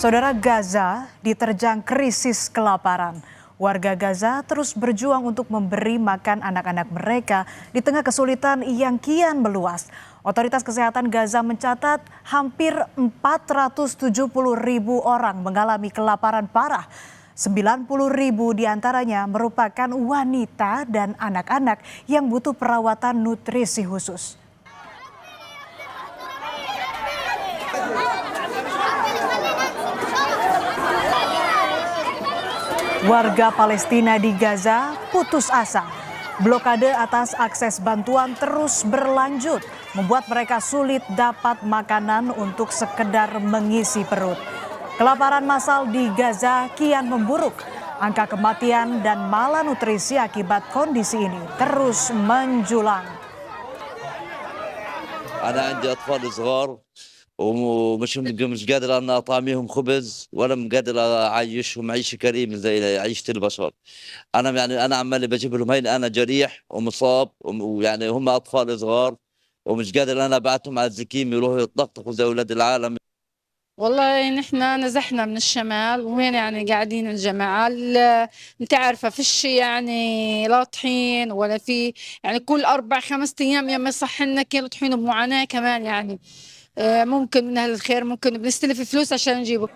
Saudara, Gaza diterjang krisis kelaparan. Warga Gaza terus berjuang untuk memberi makan anak-anak mereka di tengah kesulitan yang kian meluas. Otoritas Kesehatan Gaza mencatat hampir 470.000 orang mengalami kelaparan parah. 90.000 diantaranya merupakan wanita dan anak-anak yang butuh perawatan nutrisi khusus. Warga Palestina di Gaza putus asa. Blokade atas akses bantuan terus berlanjut, membuat mereka sulit dapat makanan untuk sekedar mengisi perut. Kelaparan massal di Gaza kian memburuk. Angka kematian dan malnutrisi akibat kondisi ini terus menjulang. أنا عندي أطفال صغار مش قادر أنا أطعميهم خبز ولا قادر أعيشهم عيشة كريمة زي عيشة البشر. أنا عمالي بجيب لهم هين أنا جريح ومصاب ويعني هم أطفال صغار ومش قادر أنا أبعتهم على الزكيم يروحوا يتلقطوا زي أولاد العالم. والله نحن نزحنا من الشمال وهنا يعني قاعدين الجماعة انت عارفة فيش يعني لا طحين ولا في يعني كل 4-5 أيام يا ما يصح لنا كيلو طحين بمعاناة كمان يعني ممكن من أهل الخير ممكن بنستلف فلوس عشان نجيبه.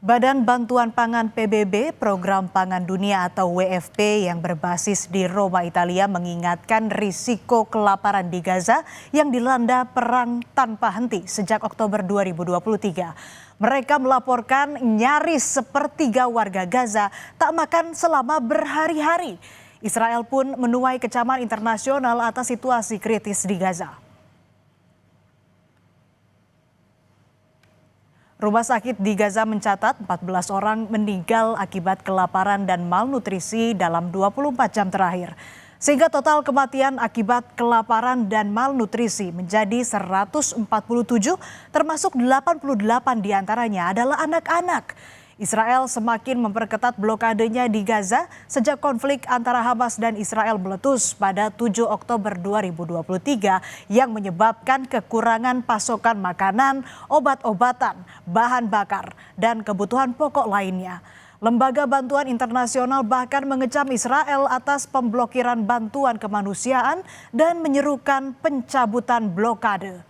Badan Bantuan Pangan PBB, Program Pangan Dunia atau WFP yang berbasis di Roma, Italia mengingatkan risiko kelaparan di Gaza yang dilanda perang tanpa henti sejak Oktober 2023. Mereka melaporkan nyaris sepertiga warga Gaza tak makan selama berhari-hari. Israel pun menuai kecaman internasional atas situasi kritis di Gaza. Rumah sakit di Gaza mencatat 14 orang meninggal akibat kelaparan dan malnutrisi dalam 24 jam terakhir. Sehingga total kematian akibat kelaparan dan malnutrisi menjadi 147, termasuk 88 diantaranya adalah anak-anak. Israel semakin memperketat blokadenya di Gaza sejak konflik antara Hamas dan Israel meletus pada 7 Oktober 2023 yang menyebabkan kekurangan pasokan makanan, obat-obatan, bahan bakar, dan kebutuhan pokok lainnya. Lembaga bantuan internasional bahkan mengecam Israel atas pemblokiran bantuan kemanusiaan dan menyerukan pencabutan blokade.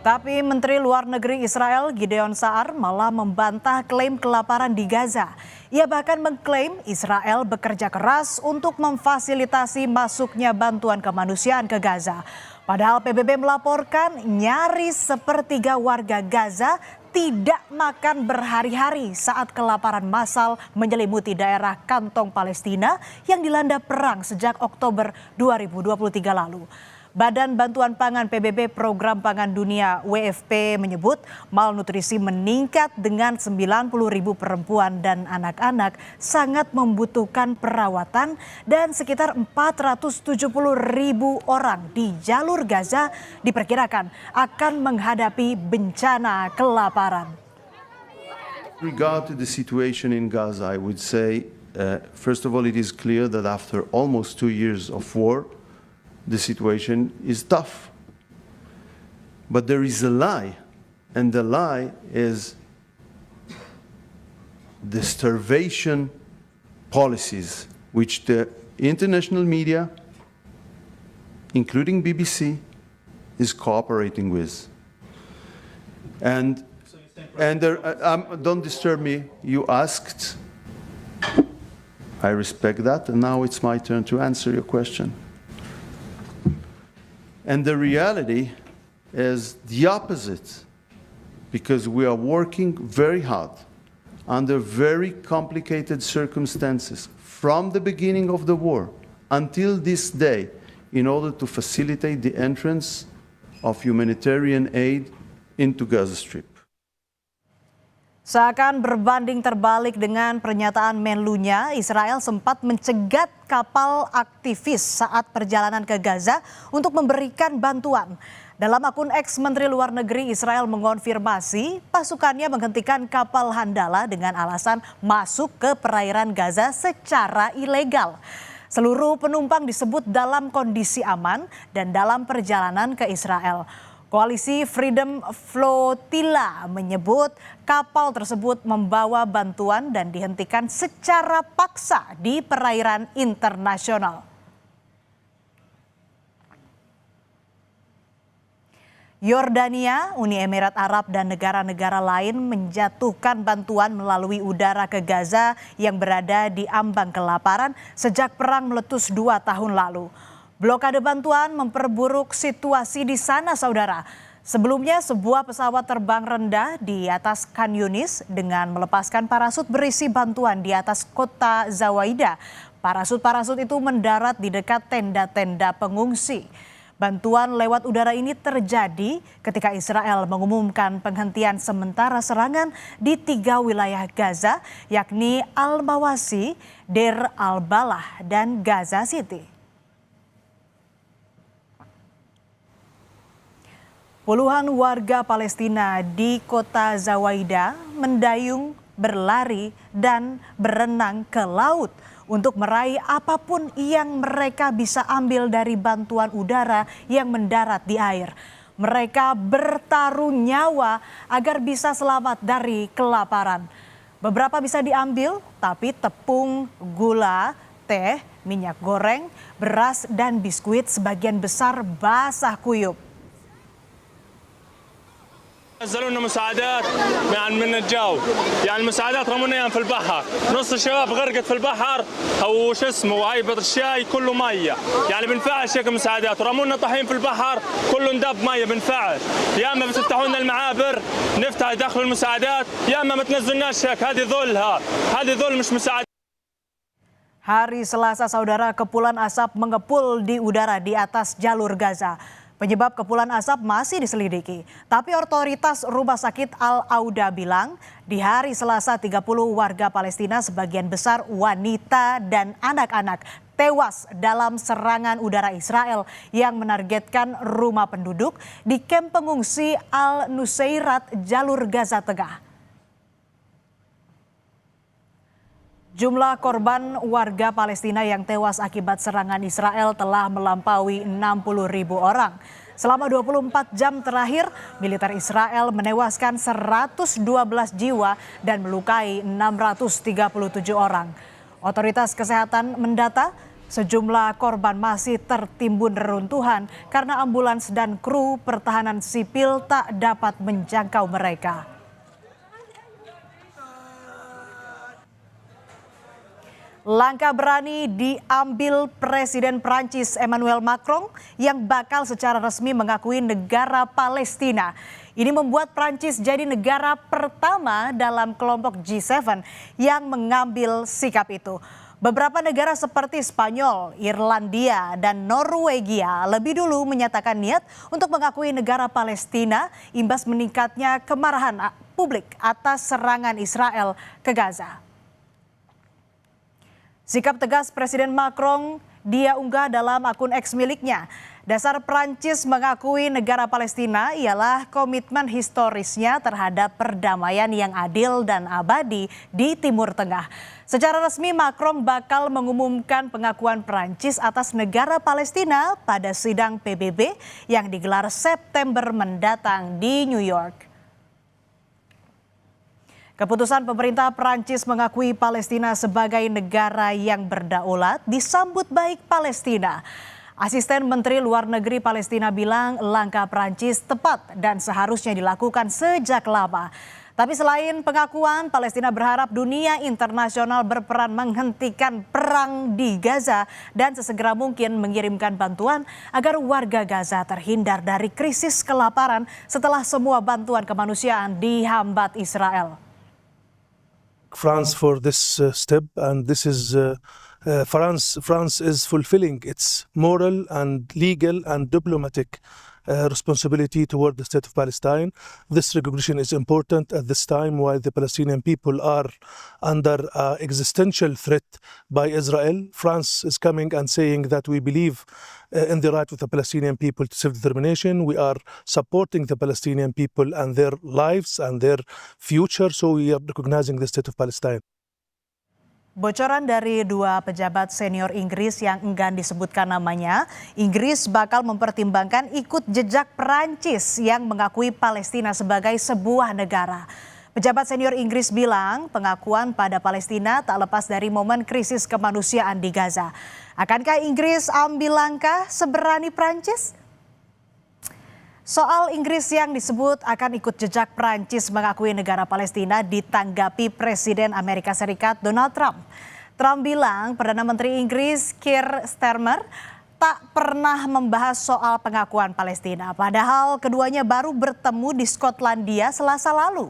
Tapi Menteri Luar Negeri Israel Gideon Sa'ar malah membantah klaim kelaparan di Gaza. Ia bahkan mengklaim Israel bekerja keras untuk memfasilitasi masuknya bantuan kemanusiaan ke Gaza. Padahal PBB melaporkan nyaris sepertiga warga Gaza tidak makan berhari-hari saat kelaparan massal menyelimuti daerah kantong Palestina yang dilanda perang sejak Oktober 2023 lalu. Badan Bantuan Pangan PBB Program Pangan Dunia WFP menyebut malnutrisi meningkat dengan 90.000 perempuan dan anak-anak sangat membutuhkan perawatan dan sekitar 470.000 orang di jalur Gaza diperkirakan akan menghadapi bencana kelaparan. Regard to the situation in Gaza, I would say, first of all, it is clear that after almost 2 years of war, the situation is tough. But there is a lie, and the lie is the starvation policies which the international media, including BBC, is cooperating with. And don't disturb me, you asked, I respect that, and now it's my turn to answer your question. And the reality is the opposite, because we are working very hard under very complicated circumstances from the beginning of the war until this day in order to facilitate the entrance of humanitarian aid into Gaza Strip. Seakan berbanding terbalik dengan pernyataan Menlunya, Israel sempat mencegat kapal aktivis saat perjalanan ke Gaza untuk memberikan bantuan. Dalam akun X, Menteri Luar Negeri Israel mengonfirmasi pasukannya menghentikan kapal Handala dengan alasan masuk ke perairan Gaza secara ilegal. Seluruh penumpang disebut dalam kondisi aman dan dalam perjalanan ke Israel. Koalisi Freedom Flotilla menyebut kapal tersebut membawa bantuan dan dihentikan secara paksa di perairan internasional. Yordania, Uni Emirat Arab, dan negara-negara lain menjatuhkan bantuan melalui udara ke Gaza yang berada di ambang kelaparan sejak perang meletus 2 tahun lalu. Blokade bantuan memperburuk situasi di sana, saudara. Sebelumnya, sebuah pesawat terbang rendah di atas Khan Yunis dengan melepaskan parasut berisi bantuan di atas kota Zawaida. Parasut-parasut itu mendarat di dekat tenda-tenda pengungsi. Bantuan lewat udara ini terjadi ketika Israel mengumumkan penghentian sementara serangan di 3 wilayah Gaza, yakni Al-Mawasi, Deir al-Balah, dan Gaza City. Puluhan warga Palestina di kota Zawaida mendayung, berlari, dan berenang ke laut untuk meraih apapun yang mereka bisa ambil dari bantuan udara yang mendarat di air. Mereka bertaruh nyawa agar bisa selamat dari kelaparan. Beberapa bisa diambil, tapi tepung, gula, teh, minyak goreng, beras, dan biskuit sebagian besar basah kuyup. نزلوا لنا مساعدات من الجو، يعني المساعدات رمونا اياها في البحر، نص الشباب غرقت في البحر او شو اسمه وهي الشاي كله ميه، يعني بنفعل شكل مساعدات ورمونا طحين في البحر كله اندب ميه بنفعل، يا اما بتفتحوا لنا المعابر نفتح يدخلوا المساعدات يا اما ما تنزلناش هيك، هذه ذلها، هذه ذل مش مساعدات. Hari Selasa, saudara, kepulan asap mengepul di udara di atas jalur Gaza. Penyebab kepulan asap masih diselidiki. Tapi otoritas Rumah Sakit Al-Auda bilang di hari Selasa 30 warga Palestina sebagian besar wanita dan anak-anak tewas dalam serangan udara Israel yang menargetkan rumah penduduk di kamp pengungsi Al-Nusairat jalur Gaza Tengah. Jumlah korban warga Palestina yang tewas akibat serangan Israel telah melampaui 60.000 orang. Selama 24 jam terakhir, militer Israel menewaskan 112 jiwa dan melukai 637 orang. Otoritas kesehatan mendata sejumlah korban masih tertimbun reruntuhan karena ambulans dan kru pertahanan sipil tak dapat menjangkau mereka. Langkah berani diambil Presiden Prancis Emmanuel Macron yang bakal secara resmi mengakui negara Palestina. Ini membuat Prancis jadi negara pertama dalam kelompok G7 yang mengambil sikap itu. Beberapa negara seperti Spanyol, Irlandia, dan Norwegia lebih dulu menyatakan niat untuk mengakui negara Palestina imbas meningkatnya kemarahan publik atas serangan Israel ke Gaza. Sikap tegas Presiden Macron dia unggah dalam akun X miliknya. Dasar Prancis mengakui negara Palestina ialah komitmen historisnya terhadap perdamaian yang adil dan abadi di Timur Tengah. Secara resmi Macron bakal mengumumkan pengakuan Prancis atas negara Palestina pada sidang PBB yang digelar September mendatang di New York. Keputusan pemerintah Prancis mengakui Palestina sebagai negara yang berdaulat disambut baik Palestina. Asisten Menteri Luar Negeri Palestina bilang langkah Prancis tepat dan seharusnya dilakukan sejak lama. Tapi selain pengakuan, Palestina berharap dunia internasional berperan menghentikan perang di Gaza dan sesegera mungkin mengirimkan bantuan agar warga Gaza terhindar dari krisis kelaparan setelah semua bantuan kemanusiaan dihambat Israel. France for this step, and this is France is fulfilling its moral and legal and diplomatic responsibility toward the state of Palestine. This recognition is important at this time while the Palestinian people are under existential threat by Israel. France is coming and saying that we believe in the right of the Palestinian people to self-determination. We are supporting the Palestinian people and their lives and their future, so we are recognizing the state of Palestine. Bocoran dari dua pejabat senior Inggris yang enggan disebutkan namanya, Inggris bakal mempertimbangkan ikut jejak Perancis yang mengakui Palestina sebagai sebuah negara. Pejabat senior Inggris bilang pengakuan pada Palestina tak lepas dari momen krisis kemanusiaan di Gaza. Akankah Inggris ambil langkah seberani Perancis? Soal Inggris yang disebut akan ikut jejak Prancis mengakui negara Palestina ditanggapi Presiden Amerika Serikat Donald Trump. Trump bilang Perdana Menteri Inggris Keir Starmer tak pernah membahas soal pengakuan Palestina. Padahal keduanya baru bertemu di Skotlandia Selasa lalu.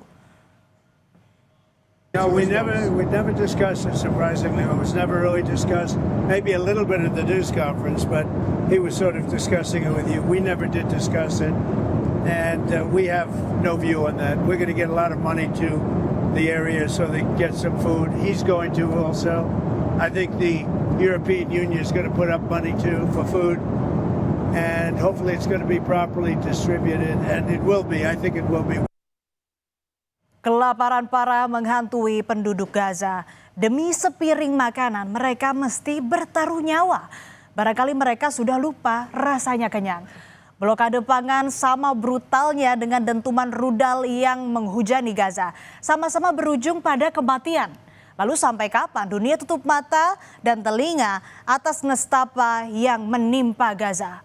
No, we never discussed it, surprisingly. It was never really discussed. Maybe a little bit at the news conference, but he was sort of discussing it with you. We never did discuss it, and we have no view on that. We're going to get a lot of money to the area so they can get some food. He's going to also. I think the European Union is going to put up money too for food, and hopefully it's going to be properly distributed, and it will be. I think it will be. Kelaparan parah menghantui penduduk Gaza. Demi sepiring makanan, mereka mesti bertaruh nyawa. Barangkali mereka sudah lupa rasanya kenyang. Blokade pangan sama brutalnya dengan dentuman rudal yang menghujani Gaza. Sama-sama berujung pada kematian. Lalu sampai kapan dunia tutup mata dan telinga atas nestapa yang menimpa Gaza?